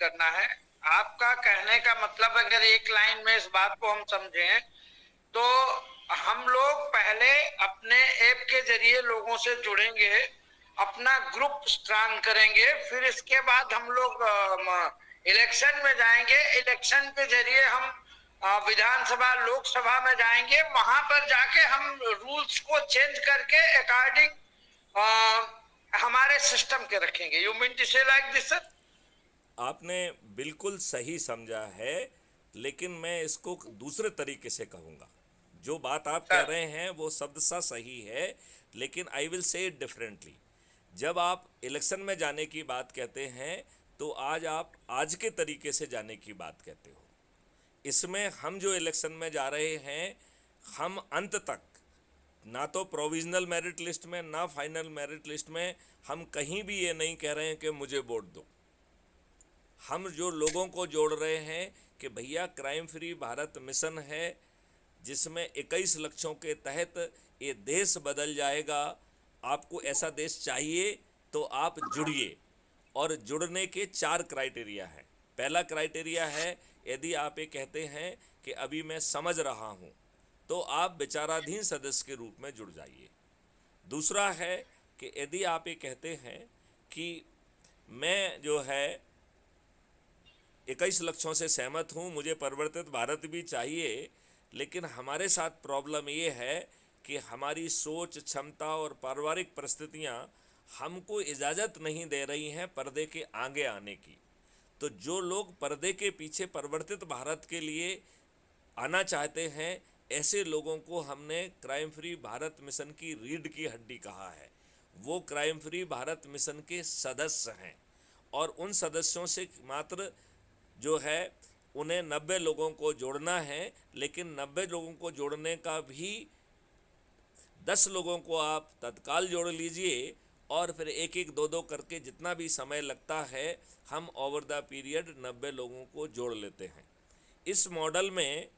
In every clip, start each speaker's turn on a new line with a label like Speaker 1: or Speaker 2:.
Speaker 1: करना है। आपका कहने का मतलब अगर एक लाइन में इस बात को हम समझें तो हम लोग पहले अपने ऐप के जरिए लोगों से जुड़ेंगे, अपना ग्रुप स्ट्रांग करेंगे, फिर इसके बाद हम लोग इलेक्शन में जाएंगे। इलेक्शन के जरिए हम विधानसभा लोकसभा में जाएंगे, वहां पर जाके हम रूल्स को चेंज करके अकॉर्डिंग हमारे सिस्टम के रखेंगे। यू मीन टू से लाइक दिस सर?
Speaker 2: आपने बिल्कुल सही समझा है, लेकिन मैं इसको दूसरे तरीके से कहूँगा। जो बात आप कह
Speaker 1: सर
Speaker 2: रहे हैं वो शब्द सा सही है, लेकिन I will say it differently. जब आप इलेक्शन में जाने की बात कहते हैं तो आज आप आज के तरीके से जाने की बात कहते हो। इसमें हम जो इलेक्शन में जा रहे हैं, हम अंत तक ना तो प्रोविजनल मेरिट लिस्ट में ना फाइनल मेरिट लिस्ट में हम कहीं भी ये नहीं कह रहे हैं कि मुझे वोट दो। हम जो लोगों को जोड़ रहे हैं कि भैया क्राइम फ्री भारत मिशन है, जिसमें 21 लक्ष्यों के तहत ये देश बदल जाएगा। आपको ऐसा देश चाहिए तो आप जुड़िए। और जुड़ने के 4 क्राइटेरिया हैं। पहला क्राइटेरिया है, यदि आप ये कहते हैं कि अभी मैं समझ रहा हूँ, तो आप विचाराधीन सदस्य के रूप में जुड़ जाइए। दूसरा है कि यदि आप ये कहते हैं कि मैं जो है 21 लक्ष्यों से सहमत हूँ, मुझे परिवर्तित भारत भी चाहिए, लेकिन हमारे साथ प्रॉब्लम ये है कि हमारी सोच, क्षमता और पारिवारिक परिस्थितियाँ हमको इजाज़त नहीं दे रही हैं पर्दे के आगे आने की। तो जो लोग पर्दे के पीछे परिवर्तित भारत के लिए आना चाहते हैं, ऐसे लोगों को हमने क्राइम फ्री भारत मिशन की रीढ़ की हड्डी कहा है। वो क्राइम फ्री भारत मिशन के सदस्य हैं, और उन सदस्यों से मात्र जो है उन्हें 90 लोगों को जोड़ना है। लेकिन 90 लोगों को जोड़ने का भी 10 लोगों को आप तत्काल जोड़ लीजिए, और फिर एक एक दो दो करके जितना भी समय लगता है हम ओवर द पीरियड 90 लोगों को जोड़ लेते हैं। इस मॉडल में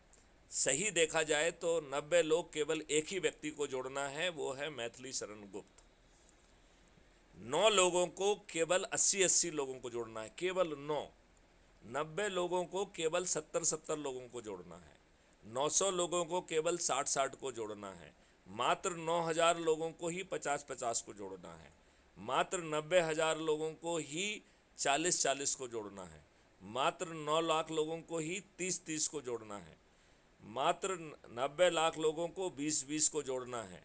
Speaker 2: सही देखा जाए तो 90 लोग केवल एक ही व्यक्ति को जोड़ना है, वो है मैथिली शरण गुप्त। 9 लोगों को केवल 80-80 लोगों को जोड़ना है, केवल 9। 90 लोगों को केवल 70-70 लोगों को जोड़ना है। 900 लोगों को केवल 60-60 को जोड़ना है। मात्र 9,000 लोगों को ही 50-50 को जोड़ना है। मात्र 90,000 लोगों को ही 40-40 को जोड़ना है। मात्र 9 लाख लोगों को ही 30-30 को जोड़ना है। मात्र 90 लाख लोगों को 20-20 को जोड़ना है।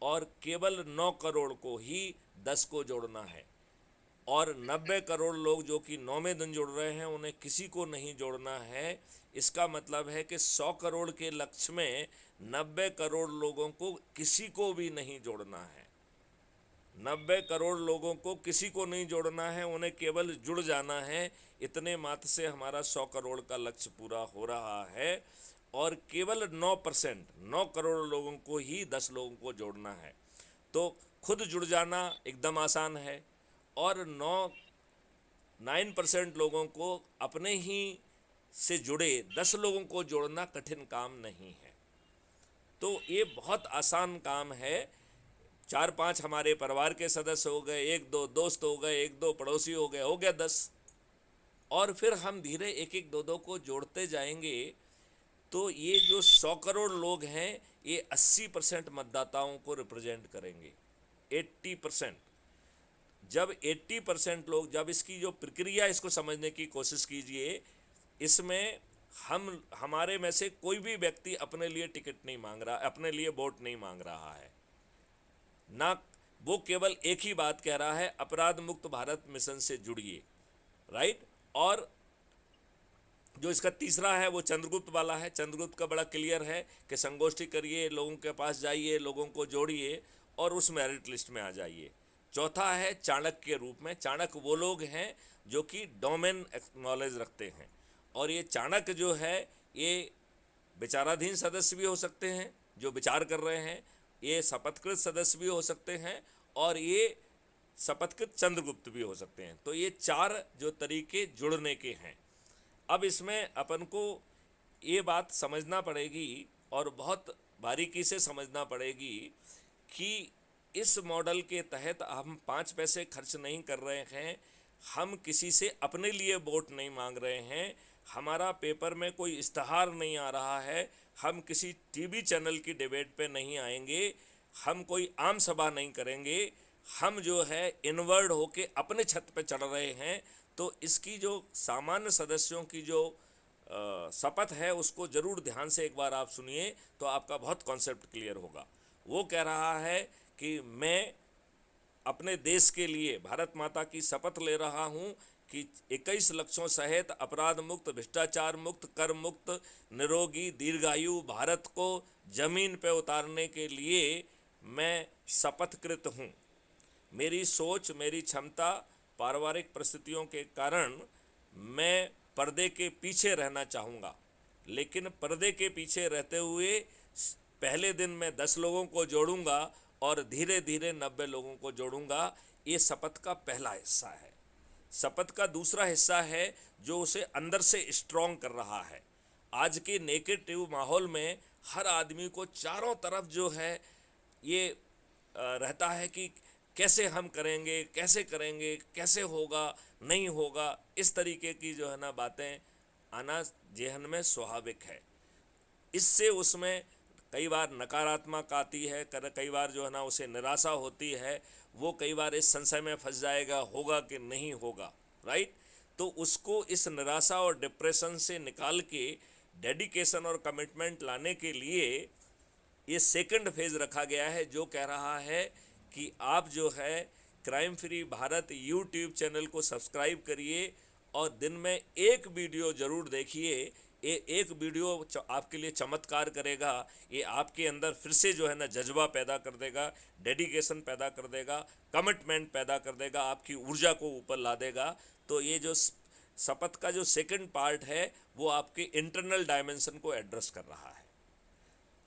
Speaker 2: और केवल 9 करोड़ को ही 10 को जोड़ना है। और 90 करोड़ लोग जो कि 9वें दिन जुड़ रहे हैं, उन्हें किसी को नहीं जोड़ना है। इसका मतलब है कि 100 करोड़ के लक्ष्य में 90 करोड़ लोगों को किसी को भी नहीं जोड़ना है। 90 करोड़ लोगों को किसी को नहीं जोड़ना है, उन्हें केवल जुड़ जाना है। इतने मात्र से हमारा 100 करोड़ का लक्ष्य पूरा हो रहा है। और केवल 9%, 9 करोड़ लोगों को ही 10 लोगों को जोड़ना है। तो खुद जुड़ जाना एकदम आसान है, और 9% लोगों को अपने ही से जुड़े 10 लोगों को जोड़ना कठिन काम नहीं है। तो ये बहुत आसान काम है। 4-5 हमारे परिवार के सदस्य हो गए, एक दो दोस्त हो गए, एक दो पड़ोसी हो गया 10। और फिर हम धीरे एक एक दो दो को जोड़ते जाएंगे। तो ये जो 100 करोड़ लोग हैं, ये 80% मतदाताओं को रिप्रेजेंट करेंगे। 80%। जब 80% लोग, जब इसकी जो प्रक्रिया, इसको समझने की कोशिश कीजिए। इसमें हमारे में से कोई भी व्यक्ति अपने लिए टिकट नहीं मांग रहा, अपने लिए वोट नहीं मांग रहा है ना। वो केवल एक ही बात कह रहा है, अपराध मुक्त भारत मिशन से जुड़िए, राइट। और जो इसका तीसरा है वो चंद्रगुप्त वाला है। चंद्रगुप्त का बड़ा क्लियर है कि संगोष्ठी करिए, लोगों के पास जाइए, लोगों को जोड़िए और उस मेरिट लिस्ट में आ जाइए। चौथा है चाणक्य के रूप में। चाणक्य वो लोग हैं जो कि डोमेन नॉलेज रखते हैं। और ये चाणक्य जो है, ये विचाराधीन सदस्य भी हो सकते हैं जो विचार कर रहे हैं, ये शपथकृत सदस्य भी हो सकते हैं, और ये शपथकृत चंद्रगुप्त भी हो सकते हैं। तो ये 4 जो तरीके जुड़ने के हैं। अब इसमें अपन को ये बात समझना पड़ेगी, और बहुत बारीकी से समझना पड़ेगी, कि इस मॉडल के तहत हम 5 पैसे खर्च नहीं कर रहे हैं। हम किसी से अपने लिए वोट नहीं मांग रहे हैं, हमारा पेपर में कोई इश्तहार नहीं आ रहा है, हम किसी टीवी चैनल की डिबेट पे नहीं आएंगे, हम कोई आम सभा नहीं करेंगे, हम जो है इनवर्ड होके अपने छत पे चढ़ रहे हैं। तो इसकी जो सामान्य सदस्यों की जो शपथ है उसको ज़रूर ध्यान से एक बार आप सुनिए, तो आपका बहुत कॉन्सेप्ट क्लियर होगा। वो कह रहा है कि मैं अपने देश के लिए भारत माता की शपथ ले रहा हूं कि 21 लक्षों सहित अपराध मुक्त, भ्रष्टाचार मुक्त, कर मुक्त, निरोगी, दीर्घायु भारत को जमीन पर उतारने के लिए मैं शपथकृत हूं। मेरी सोच, मेरी क्षमता, पारिवारिक परिस्थितियों के कारण मैं पर्दे के पीछे रहना चाहूँगा, लेकिन पर्दे के पीछे रहते हुए पहले दिन मैं 10 लोगों को जोड़ूंगा और धीरे धीरे 90 लोगों को जोड़ूंगा। ये शपथ का पहला हिस्सा है। शपथ का दूसरा हिस्सा है जो उसे अंदर से स्ट्रॉन्ग कर रहा है। आज के नेगेटिव माहौल में हर आदमी को चारों तरफ जो है ये रहता है कि कैसे हम करेंगे, कैसे करेंगे, कैसे होगा, नहीं होगा, इस तरीके की जो है ना बातें आना जेहन में स्वाभाविक है। इससे उसमें कई बार नकारात्मक आती है, कई बार जो है ना उसे निराशा होती है, वो कई बार इस संशय में फंस जाएगा होगा कि नहीं होगा, राइट। तो उसको इस निराशा और डिप्रेशन से निकाल के डेडिकेशन और कमिटमेंट लाने के लिए ये सेकंड फेज रखा गया है, जो कह रहा है कि आप जो है crime free Bharat YouTube channel को सब्सक्राइब करिए और दिन में एक वीडियो ज़रूर देखिए। ये एक वीडियो आपके लिए चमत्कार करेगा। ये आपके अंदर फिर से जो है ना जज्बा पैदा कर देगा, डेडिकेशन पैदा कर देगा, कमिटमेंट पैदा कर देगा, आपकी ऊर्जा को ऊपर ला देगा। तो ये जो शपथ का जो सेकंड पार्ट है वो आपके इंटरनल डायमेंशन को एड्रेस कर रहा है।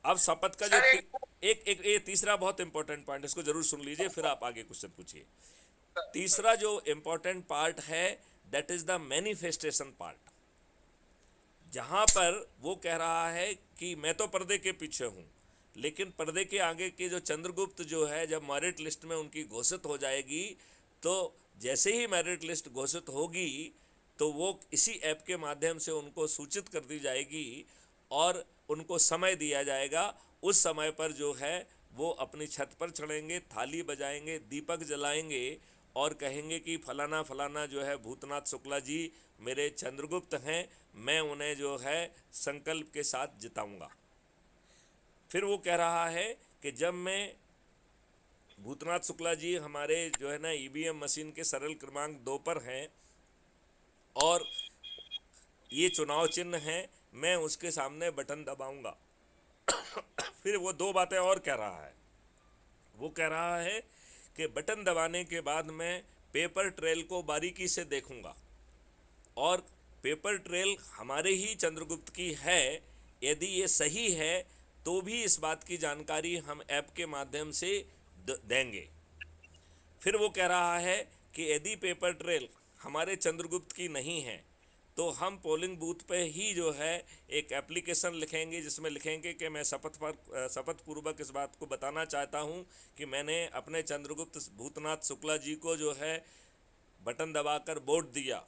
Speaker 2: अब शपथ का जो
Speaker 1: सर
Speaker 2: एक ये तीसरा बहुत इंपॉर्टेंट पॉइंट, इसको जरूर सुन लीजिए, फिर आप आगे क्वेश्चन पूछिए। तीसरा जो इंपॉर्टेंट पार्ट है that is the manifestation part, जहां पर वो कह रहा है कि मैं तो पर्दे के पीछे हूं, लेकिन पर्दे के आगे के जो चंद्रगुप्त जो है, जब मेरिट लिस्ट में उनकी घोषित हो जाएगी, तो जैसे ही मेरिट लिस्ट घोषित होगी तो वो इसी ऐप के माध्यम से उनको सूचित कर दी जाएगी और उनको समय दिया जाएगा। उस समय पर जो है वो अपनी छत पर चढ़ेंगे, थाली बजाएंगे, दीपक जलाएंगे और कहेंगे कि फलाना फलाना जो है भूतनाथ शुक्ला जी मेरे चंद्रगुप्त हैं, मैं उन्हें जो है संकल्प के साथ जिताऊंगा। फिर वो कह रहा है कि जब मैं भूतनाथ शुक्ला जी हमारे जो है ना ईवीएम मशीन के सरल क्रमांक 2 पर हैं और ये चुनाव चिन्ह है, मैं उसके सामने बटन दबाऊंगा। फिर वो दो बातें और कह रहा है। वो कह रहा है कि बटन दबाने के बाद मैं पेपर ट्रेल को बारीकी से देखूंगा और पेपर ट्रेल हमारे ही चंद्रगुप्त की है। यदि ये सही है तो भी इस बात की जानकारी हम ऐप के माध्यम से देंगे। फिर वो कह रहा है कि यदि पेपर ट्रेल हमारे चंद्रगुप्त की नहीं है तो हम पोलिंग बूथ पे ही जो है एक एप्लीकेशन लिखेंगे जिसमें लिखेंगे कि मैं शपथ पूर्वक इस बात को बताना चाहता हूं कि मैंने अपने चंद्रगुप्त भूतनाथ शुक्ला जी को जो है बटन दबाकर वोट दिया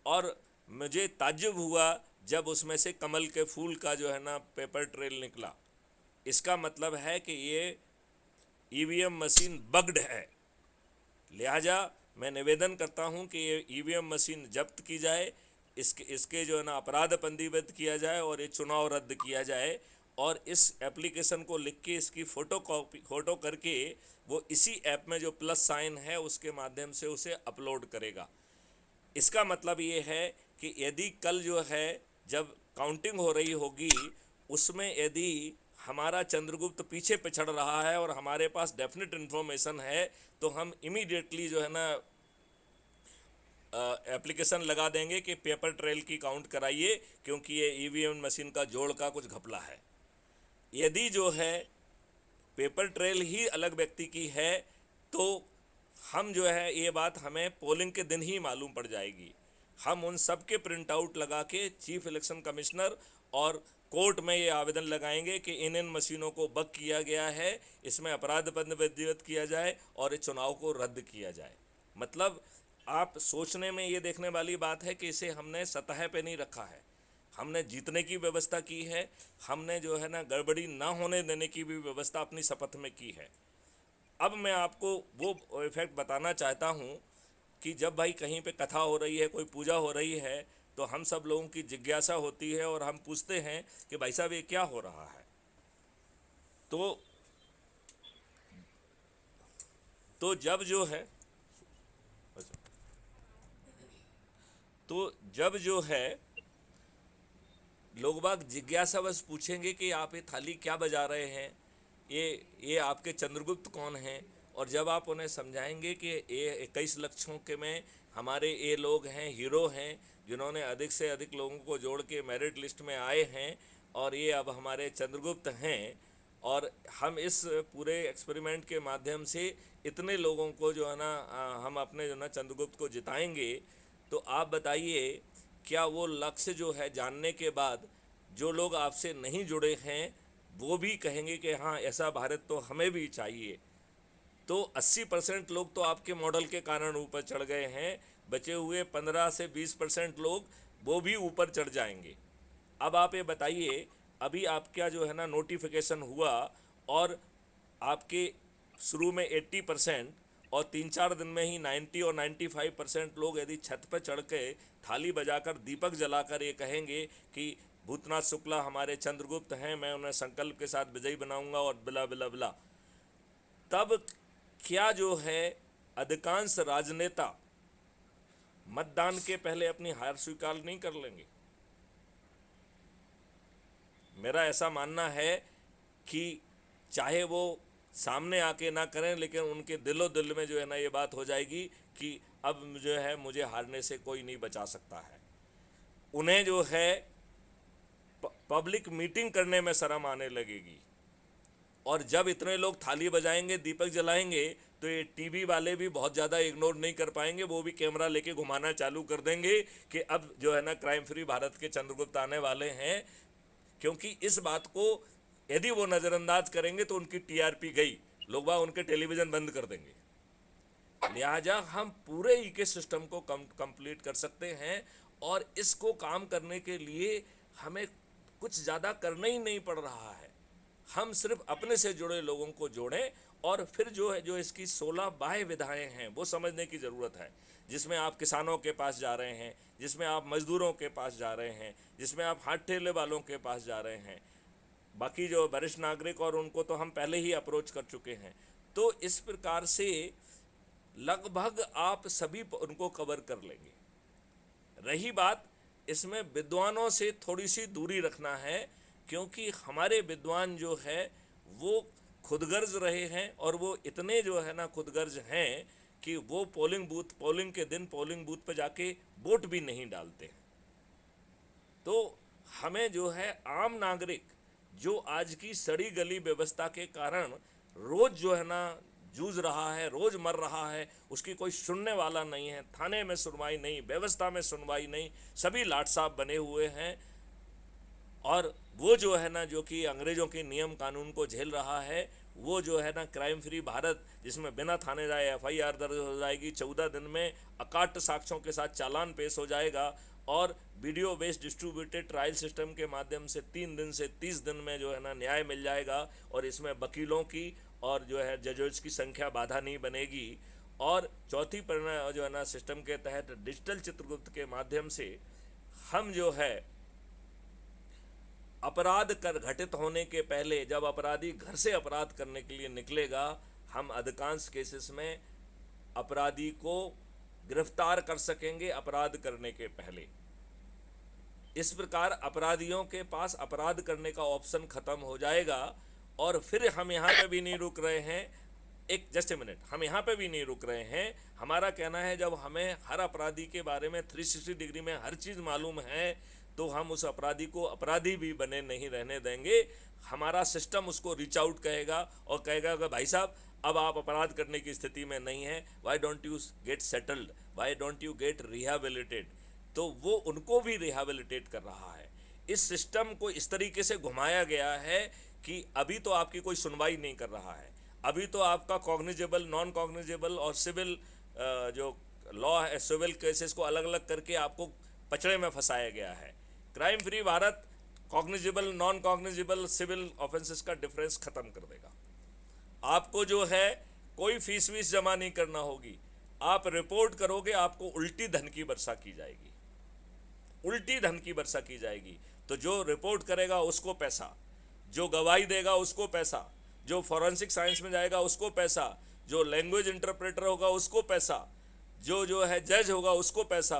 Speaker 2: और मुझे ताज्जुब हुआ जब उसमें से कमल के फूल का जो है ना पेपर ट्रेल निकला। इसका मतलब है कि ये ईवीएम मशीन बग्ड है, लिहाजा मैं निवेदन करता हूं कि ये ईवीएम मशीन जब्त की जाए, इसके जो है ना अपराध पंजीबद्ध किया जाए और ये चुनाव रद्द किया जाए और इस एप्लीकेशन को लिख के इसकी फ़ोटो करके वो इसी ऐप में जो प्लस साइन है उसके माध्यम से उसे अपलोड करेगा। इसका मतलब ये है कि यदि कल जो है जब काउंटिंग हो रही होगी उसमें यदि हमारा चंद्रगुप्त पीछे पिछड़ रहा है और हमारे पास डेफिनेट इन्फॉर्मेशन है तो हम इमीडिएटली जो है ना एप्लीकेशन लगा देंगे कि पेपर ट्रेल की काउंट कराइए क्योंकि ये ईवीएम मशीन का जोड़ का कुछ घपला है। यदि जो है पेपर ट्रेल ही अलग व्यक्ति की है तो हम जो है ये बात हमें पोलिंग के दिन ही मालूम पड़ जाएगी। हम उन सब के प्रिंट आउट लगा के चीफ इलेक्शन कमिश्नर और कोर्ट में ये आवेदन लगाएंगे कि इन मशीनों को बग किया गया है, इसमें अपराध पंजीबद्ध किया जाए और इस चुनाव को रद्द किया जाए। मतलब आप सोचने में ये देखने वाली बात है कि इसे हमने सतह पे नहीं रखा है, हमने जीतने की व्यवस्था की है, हमने जो है ना गड़बड़ी ना होने देने की भी व्यवस्था अपनी शपथ में की है। अब मैं आपको वो इफेक्ट बताना चाहता हूँ कि जब भाई कहीं पे कथा हो रही है, कोई पूजा हो रही है, तो हम सब लोगों की जिज्ञासा होती है और हम पूछते हैं कि भाई साहब ये क्या हो रहा है। तो जब जो है तो जब जो है लोग बाग जिज्ञासावश पूछेंगे कि आप ये थाली क्या बजा रहे हैं, ये आपके चंद्रगुप्त कौन हैं, और जब आप उन्हें समझाएंगे कि ये 21 लक्षों के में हमारे ये लोग हैं, हीरो हैं, जिन्होंने अधिक से अधिक लोगों को जोड़ के मेरिट लिस्ट में आए हैं, और ये अब हमारे चंद्रगुप्त हैं, और हम इस पूरे एक्सपेरिमेंट के माध्यम से इतने लोगों को जो है ना हम अपने जो ना चंद्रगुप्त को जिताएंगे, तो आप बताइए क्या वो लक्ष्य जो है जानने के बाद जो लोग आपसे नहीं जुड़े हैं वो भी कहेंगे कि हाँ ऐसा भारत तो हमें भी चाहिए। तो 80% लोग तो आपके मॉडल के कारण ऊपर चढ़ गए हैं, बचे हुए 15 से 20% लोग वो भी ऊपर चढ़ जाएंगे। अब आप ये बताइए, अभी आपका जो है ना नोटिफिकेशन हुआ और आपके शुरू में 80% और 3-4 दिन में ही 90 और 95% लोग यदि छत पर चढ़ के थाली बजाकर दीपक जलाकर ये कहेंगे कि भूतनाथ शुक्ला हमारे चंद्रगुप्त हैं, मैं उन्हें संकल्प के साथ विजयी बनाऊंगा और बिला बिला बिला, तब क्या जो है अधिकांश राजनेता मतदान के पहले अपनी हार स्वीकार नहीं कर लेंगे? मेरा ऐसा मानना है कि चाहे वो सामने आके ना करें, लेकिन उनके दिलो दिल में जो है ना ये बात हो जाएगी कि अब जो है मुझे हारने से कोई नहीं बचा सकता है। उन्हें जो है पब्लिक मीटिंग करने में शर्म आने लगेगी, और जब इतने लोग थाली बजाएंगे, दीपक जलाएंगे, तो ये टीवी वाले भी बहुत ज़्यादा इग्नोर नहीं कर पाएंगे, वो भी कैमरा लेके घुमाना चालू कर देंगे कि अब जो है ना क्राइम फ्री भारत के चंद्रगुप्त आने वाले हैं। क्योंकि इस बात को यदि वो नज़रअंदाज करेंगे तो उनकी टीआरपी गई, लोग वह उनके टेलीविज़न बंद कर देंगे। लिहाजा हम पूरे इके सिस्टम को कंप्लीट कर सकते हैं, और इसको काम करने के लिए हमें कुछ ज़्यादा करना ही नहीं पड़ रहा है। हम सिर्फ अपने से जुड़े लोगों को जोड़ें, और फिर जो है जो इसकी 16 बाह्य विधाएं हैं वो समझने की ज़रूरत है, जिसमें आप किसानों के पास जा रहे हैं, जिसमें आप मजदूरों के पास जा रहे हैं, जिसमें आप हाथ ठेले वालों के पास जा रहे हैं, बाकी जो वरिष्ठ नागरिक और उनको तो हम पहले ही अप्रोच कर चुके हैं। तो इस प्रकार से लगभग आप सभी उनको कवर कर लेंगे। रही बात, इसमें विद्वानों से थोड़ी सी दूरी रखना है, क्योंकि हमारे विद्वान जो है वो खुदगर्ज रहे हैं, और वो इतने जो है ना खुदगर्ज हैं कि वो पोलिंग के दिन पोलिंग बूथ पर जाके वोट भी नहीं डालते हैं। तो हमें जो है आम नागरिक जो आज की सड़ी गली व्यवस्था के कारण रोज जो है ना जूझ रहा है, रोज मर रहा है, उसकी कोई सुनने वाला नहीं है, थाने में सुनवाई नहीं, व्यवस्था में सुनवाई नहीं, सभी लाट साहब बने हुए हैं, और वो जो है ना जो कि अंग्रेज़ों के नियम कानून को झेल रहा है, वो जो है ना क्राइम फ्री भारत, जिसमें बिना थाने जाए FIR दर्ज हो जाएगी, 14 दिन में अकाट्य साक्ष्यों के साथ चालान पेश हो जाएगा, और video based distributed trial system के माध्यम से 3 दिन से 30 दिन में जो है ना न्याय मिल जाएगा, और इसमें वकीलों की और जो है जजेस की संख्या बाधा नहीं बनेगी। और चौथी परिणाम जो है ना सिस्टम के तहत डिजिटल चित्रगुप्त के माध्यम से हम जो है अपराध कर घटित होने के पहले, जब अपराधी घर से अपराध करने के लिए निकलेगा, हम अधिकांश केसेस में अपराधी को गिरफ्तार कर सकेंगे अपराध करने के पहले। इस प्रकार अपराधियों के पास अपराध करने का ऑप्शन खत्म हो जाएगा। और फिर हम यहाँ पे भी नहीं रुक रहे हैं, जस्ट ए मिनट, हम यहाँ पे भी नहीं रुक रहे हैं। हमारा कहना है जब हमें हर अपराधी के बारे में 360 डिग्री में हर चीज़ मालूम है, तो हम उस अपराधी को अपराधी भी बने नहीं रहने देंगे। हमारा सिस्टम उसको रीच आउट कहेगा और कहेगा कि भाई साहब अब आप अपराध करने की स्थिति में नहीं हैं, why don't you get settled, why don't you get रिहेबिलिटेड। तो वो उनको भी रिहेबिलिटेट कर रहा है। इस सिस्टम को इस तरीके से घुमाया गया है कि अभी तो आपकी कोई सुनवाई नहीं कर रहा है, अभी तो आपका कॉग्निजेबल, नॉन कॉग्निजेबल और सिविल जो लॉ है, सिविल केसेस को अलग अलग करके आपको पचड़े में फंसाया गया है। Crime free Bharat cognizable non cognizable civil offences का डिफरेंस खत्म कर देगा। आपको जो है कोई फीस वीस जमा नहीं करना होगी, आप रिपोर्ट करोगे, आपको उल्टी धन की वर्षा की जाएगी, उल्टी धन की वर्षा की जाएगी। तो जो रिपोर्ट करेगा उसको पैसा, जो गवाही देगा उसको पैसा, जो फॉरेंसिक साइंस में जाएगा उसको पैसा, जो लैंग्वेज इंटरप्रेटर होगा उसको पैसा, जो है जज होगा उसको पैसा,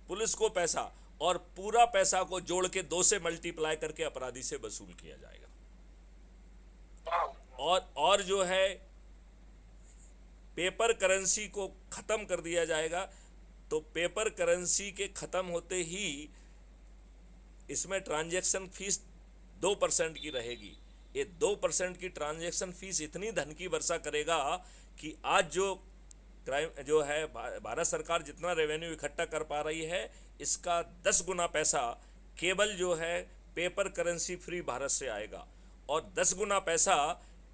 Speaker 2: पुलिस को पैसा, और पूरा पैसा को जोड़ के 2 से मल्टीप्लाई करके अपराधी से वसूल किया जाएगा। और जो है पेपर करेंसी को खत्म कर दिया जाएगा। तो पेपर करेंसी के खत्म होते ही इसमें ट्रांजैक्शन फीस 2% की रहेगी। ये 2% की ट्रांजैक्शन फीस इतनी धन की वर्षा करेगा कि आज जो क्राइम जो है भारत सरकार जितना रेवेन्यू इकट्ठा कर पा रही है, इसका 10 गुना पैसा केवल जो है पेपर करेंसी फ्री भारत से आएगा। और 10 गुना पैसा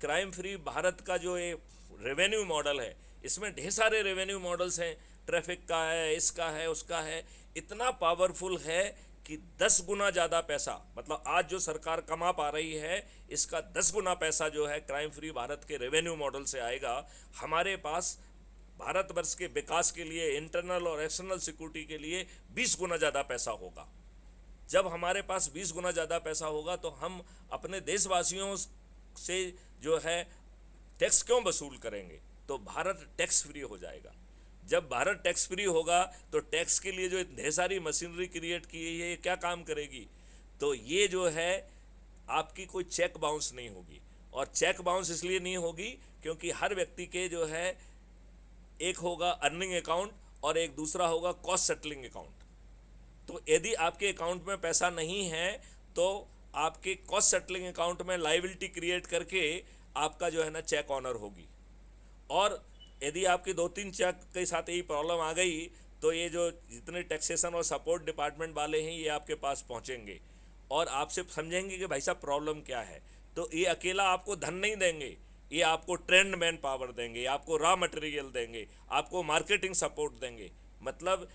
Speaker 2: क्राइम फ्री भारत का जो ये रेवेन्यू मॉडल है, इसमें ढेर सारे रेवेन्यू मॉडल्स हैं, ट्रैफिक का है, इसका है, उसका है, इतना पावरफुल है कि 10 गुना ज़्यादा पैसा, मतलब आज जो सरकार कमा पा रही है इसका 10 गुना पैसा जो है क्राइम फ्री भारत के रेवेन्यू मॉडल से आएगा। हमारे पास भारतवर्ष के विकास के लिए, इंटरनल और एक्सटर्नल सिक्योरिटी के लिए 20 गुना ज़्यादा पैसा होगा। जब हमारे पास 20 गुना ज़्यादा पैसा होगा तो हम अपने देशवासियों से जो है टैक्स क्यों वसूल करेंगे? तो भारत टैक्स फ्री हो जाएगा। जब भारत टैक्स फ्री होगा तो टैक्स के लिए जो ढेर सारी मशीनरी क्रिएट की है, ये क्या काम करेगी? तो ये जो है आपकी कोई चेक बाउंस नहीं होगी। और चेक बाउंस इसलिए नहीं होगी क्योंकि हर व्यक्ति के जो है एक होगा अर्निंग अकाउंट और एक दूसरा होगा कॉस्ट सेटलिंग अकाउंट। तो यदि आपके अकाउंट में पैसा नहीं है तो आपके कॉस्ट सेटलिंग अकाउंट में लायबिलिटी क्रिएट करके आपका जो है ना चेक ऑनर होगी। और यदि आपकी 2-3 चेक के साथ यही प्रॉब्लम आ गई तो ये जो जितने टैक्सेशन और सपोर्ट डिपार्टमेंट वाले हैं ये आपके पास पहुंचेंगे और आपसे समझेंगे कि भाई साहब प्रॉब्लम क्या है। तो ये अकेला आपको धन नहीं देंगे, ये आपको ट्रेंड मैन पावर देंगे, आपको रॉ मटेरियल देंगे, आपको मार्केटिंग सपोर्ट देंगे। मतलब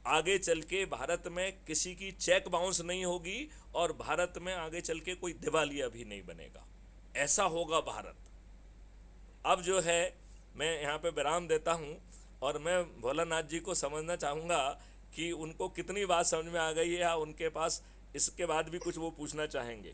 Speaker 2: आगे चल के भारत में किसी की चेक बाउंस नहीं होगी और भारत में आगे चल के कोई दिवालिया भी नहीं बनेगा। ऐसा होगा भारत। अब जो है मैं यहाँ पे विराम देता हूँ और मैं भोलानाथ जी को समझना चाहूँगा कि उनको कितनी बात समझ में आ गई है या उनके पास इसके बाद भी कुछ वो पूछना चाहेंगे।